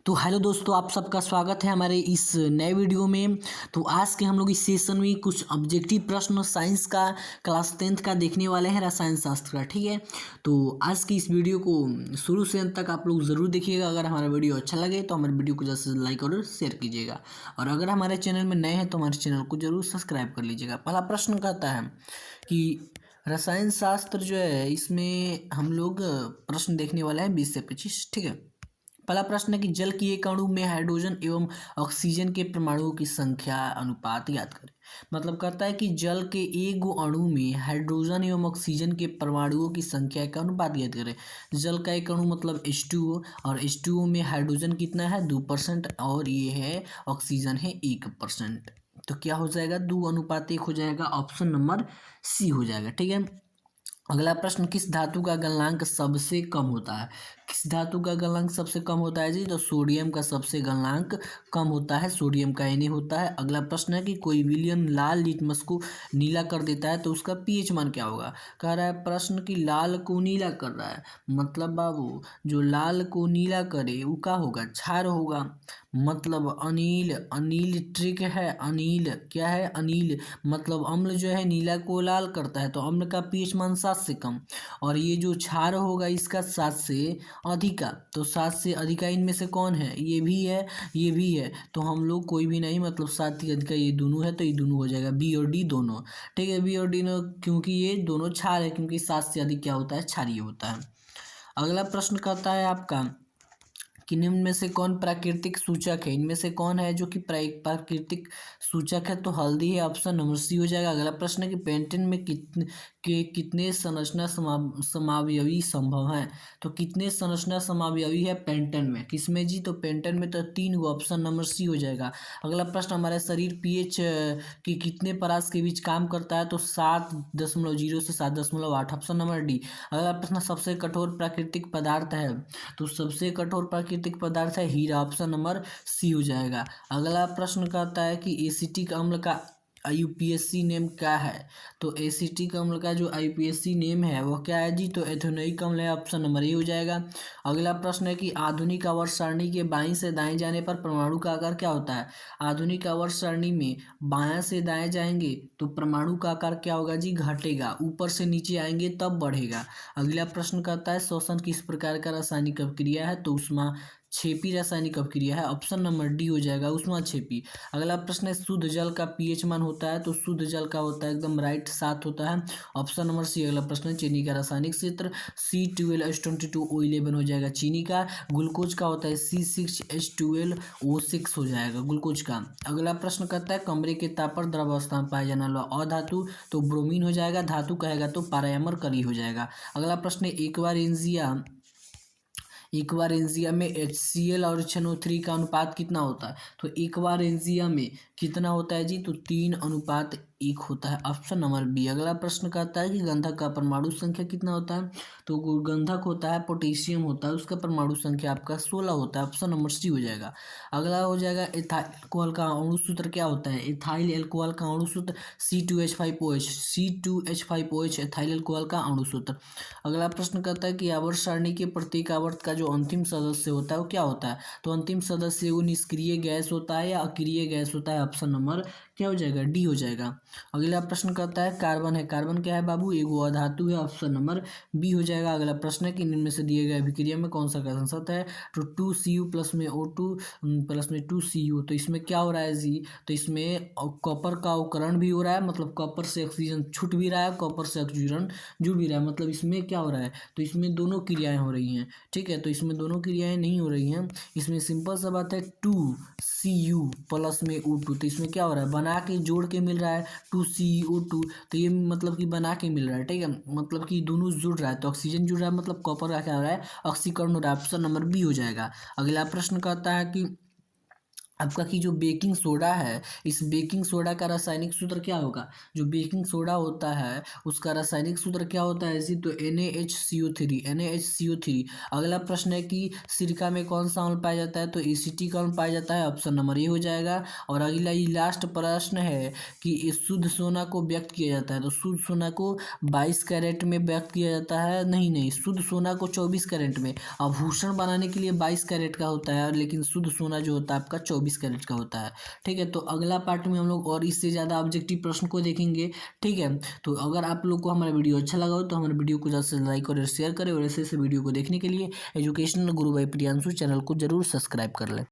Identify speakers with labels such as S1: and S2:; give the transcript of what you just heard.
S1: तो हेलो दोस्तों, आप सबका स्वागत है हमारे इस नए वीडियो में। तो आज के हम लोग इस सेशन में कुछ ऑब्जेक्टिव प्रश्न साइंस का क्लास 10th का देखने वाले हैं, रसायन शास्त्र का। ठीक है, तो आज की इस वीडियो को शुरू से अंत तक आप लोग ज़रूर देखिएगा। अगर हमारा वीडियो अच्छा लगे तो हमारे वीडियो को ज़्यादा से लाइक और शेयर कीजिएगा, और अगर हमारे चैनल में नए हैं तो हमारे चैनल को जरूर सब्सक्राइब कर लीजिएगा। पहला प्रश्न कहता है कि रसायन शास्त्र जो है इसमें हम लोग प्रश्न देखने वाले हैं 20 से 25। ठीक है, पहला प्रश्न है कि जल की एक अणु में हाइड्रोजन एवं ऑक्सीजन के परमाणुओं की संख्या अनुपात याद करें। मतलब कहता है कि जल के एक गो अणु में हाइड्रोजन एवं ऑक्सीजन के परमाणुओं की संख्या का अनुपात याद करें। जल का एक अणु मतलब H2O, और H2O में हाइड्रोजन कितना है 2% और ये है ऑक्सीजन है 1%। तो क्या हो जाएगा, 2:1 हो जाएगा। ऑप्शन नंबर सी हो जाएगा। ठीक है, अगला प्रश्न, किस धातु का गलनांक सबसे कम होता है। किस धातु का गलनांक सबसे कम होता है जी, तो सोडियम का सबसे गलनांक कम होता है, सोडियम का Na होता है। अगला प्रश्न है कि कोई विलयन लाल लिटमस को नीला कर देता है तो उसका पीएच मान क्या होगा। कह रहा है प्रश्न कि लाल को नीला कर रहा है, मतलब बाबू जो लाल को नीला करे वो क्या होगा, क्षार होगा। मतलब अनिल, अनिल ट्रिक है, अनिल क्या है, अनिल मतलब अम्ल जो है नीला को लाल करता है, तो अम्ल का पीएच मान 7 से कम। और ये जो क्षार होगा इसका 7 से अधिका, तो 7 से अधिका इनमें से कौन है, ये भी है ये भी है, तो हम लोग कोई भी नहीं, मतलब 7 से अधिका ये दोनों है, तो ये दोनों हो जाएगा बी और डी दोनों। ठीक है, बी और डी क्योंकि ये दोनों क्षार है, क्योंकि 7 से अधिक क्या होता है, क्षारीय होता है। अगला प्रश्न कहता है आपका कि निम्न में से कौन प्राकृतिक सूचक है। इनमें से कौन है जो कि प्राकृतिक सूचक है, तो हल्दी है। ऑप्शन नंबर सी हो जाएगा। अगला प्रश्न है कि पेंटेन में कितने संरचना समावयवी संभव हैं। तो कितने संरचना समावयवी है पेंटेन में, किसमें जी, तो पेंटेन में तो 3 गो। ऑप्शन नंबर सी हो जाएगा। अगला प्रश्न, हमारे शरीर पीएच की कितने परास के बीच काम करता है, तो 7.0 से 7.8। Option number D. अगला प्रश्न, सबसे कठोर प्राकृतिक पदार्थ है, तो सबसे कठोर प्राकृतिक पदार्थ है हीरा। ऑप्शन नंबर सी हो जाएगा। अगला प्रश्न कहता है कि एसिटिक अम्ल का यूपीएससी नेम क्या है। तो एसिटिक अम्ल का जो यूपीएससी नेम है वो क्या है जी, तो एथेनोइक अम्ल है। ऑप्शन नंबर ए हो जाएगा। अगला प्रश्न है कि आधुनिक आवर्त सारणी के बाईं से दाएं जाने पर परमाणु का आकार क्या होता है। आधुनिक आवर्त सारणी में बायां से दाएं जाएंगे तो परमाणु का आकार क्या होगा जी, घटेगा। ऊपर से नीचे आएंगे तब बढ़ेगा। अगला प्रश्न कहता है श्वसन किस प्रकार का रासायनिक अभिक्रिया है, तो ऊष्मा क्षेपी रासायनिक अभिक्रिया है। ऑप्शन नंबर डी हो जाएगा, ऊष्मा क्षेपी। अगला प्रश्न है शुद्ध जल का पीएच मान होता है, तो शुद्ध जल का होता है एकदम राइट 7 होता है। Option number C. अगला प्रश्न है चीनी का रासायनिक क्षेत्र C12H22O11 हो जाएगा चीनी का। ग्लूकोज का होता है C6H12O6 हो जाएगा ग्लूकोज का। अगला प्रश्न कहता है कमरे के ताप पर द्रव अवस्था में पाया जाने वाला अधातु, तो ब्रोमीन हो जाएगा। धातु कहेगा तो पारायमर कली हो जाएगा। अगला प्रश्न है एक्वारेंजिया में HCl और HNO3 का अनुपात कितना होता है। तो एक्वारेंजिया में कितना होता है जी, तो 3:1 होता है। Option number B. अगला प्रश्न कहता है कि गंधक का परमाणु संख्या कितना होता है। तो गंधक होता है पोटेशियम होता है, उसका परमाणु संख्या आपका 16 होता है। ऑप्शन नंबर सी हो जाएगा। अगला हो जाएगा एथाइल अल्कोहल का अणु सूत्र क्या होता है। एथाइल अल्कोहल का अणु सूत्र C2H5OH एथाइल अल्कोहल का अणु सूत्र। अगला प्रश्न कहता है कि आवर्त सारणी के प्रत्येक आवर्त का जो अंतिम सदस्य होता है वो क्या होता है। तो अंतिम सदस्य वो निष्क्रिय गैस होता है या अक्रिय गैस होता है। ऑप्शन नंबर क्या हो जाएगा, डी हो जाएगा। अगला प्रश्न कहता है कार्बन है, कार्बन क्या है बाबू, एगो अधातु है। ऑप्शन नंबर बी हो जाएगा। अगला प्रश्न है कि निम्न में से दिए गए अभिक्रिया में कौन सा गैस संसत है। तो 2Cu प्लस में O2 प्लस में 2Cu, तो इसमें क्या हो रहा है जी, तो इसमें कॉपर का अवकरण भी हो रहा है, मतलब कॉपर से ऑक्सीजन छूट भी रहा है, कॉपर से ऑक्सीजन जुड़ भी रहा है, मतलब इसमें क्या हो रहा है, तो इसमें दोनों क्रियाएं हो रही हैं। ठीक है, तो इसमें दोनों क्रियाएं नहीं हो रही हैं, इसमें सिंपल सा बात है 2Cu प्लस में O2, तो इसमें क्या हो रहा है, बना के जोड़ के मिल रहा है 2CO2, तो ये मतलब कि बना के मिल रहा है। ठीक है, मतलब कि दोनों जुड़ रहा है, तो ऑक्सीजन जुड़ रहा है, मतलब कॉपर का क्या हो रहा है, ऑक्सीकरण हो रहा है। ऑप्शन नंबर बी हो जाएगा। अगला प्रश्न कहता है कि आपका कि जो बेकिंग सोडा है, इस बेकिंग सोडा का रासायनिक सूत्र क्या होगा? जो बेकिंग सोडा होता है उसका रासायनिक सूत्र क्या होता है? इसी तो NaHCO3 NaHCO3। अगला प्रश्न है कि सिरका में कौन सा अम्ल पाया जाता है? तो एसिटिक अम्ल पाया जाता है, ऑप्शन नंबर ए हो जाएगा। और अगला ये लास्ट प्रश्न है कि इस शुद्ध सोना को व्यक्त किया जाता है, तो शुद्ध सोना को 22 कैरेट में व्यक्त किया जाता है। नहीं, शुद्ध सोना को 24 कैरेट में। आभूषण बनाने के लिए 22 कैरेट का होता है, लेकिन शुद्ध सोना जो होता है आपका 24 कैरेट का होता है। ठीक है, तो अगला पार्ट में हम लोग और इससे ज़्यादा ऑब्जेक्टिव प्रश्न को देखेंगे। ठीक है, तो अगर आप लोग को हमारा वीडियो अच्छा लगा हो तो हमारे वीडियो को ज़्यादा से लाइक और शेयर करें, और ऐसे वीडियो को देखने के लिए educational Guru by Priyanshu channel को जरूर सब्सक्राइब कर लें।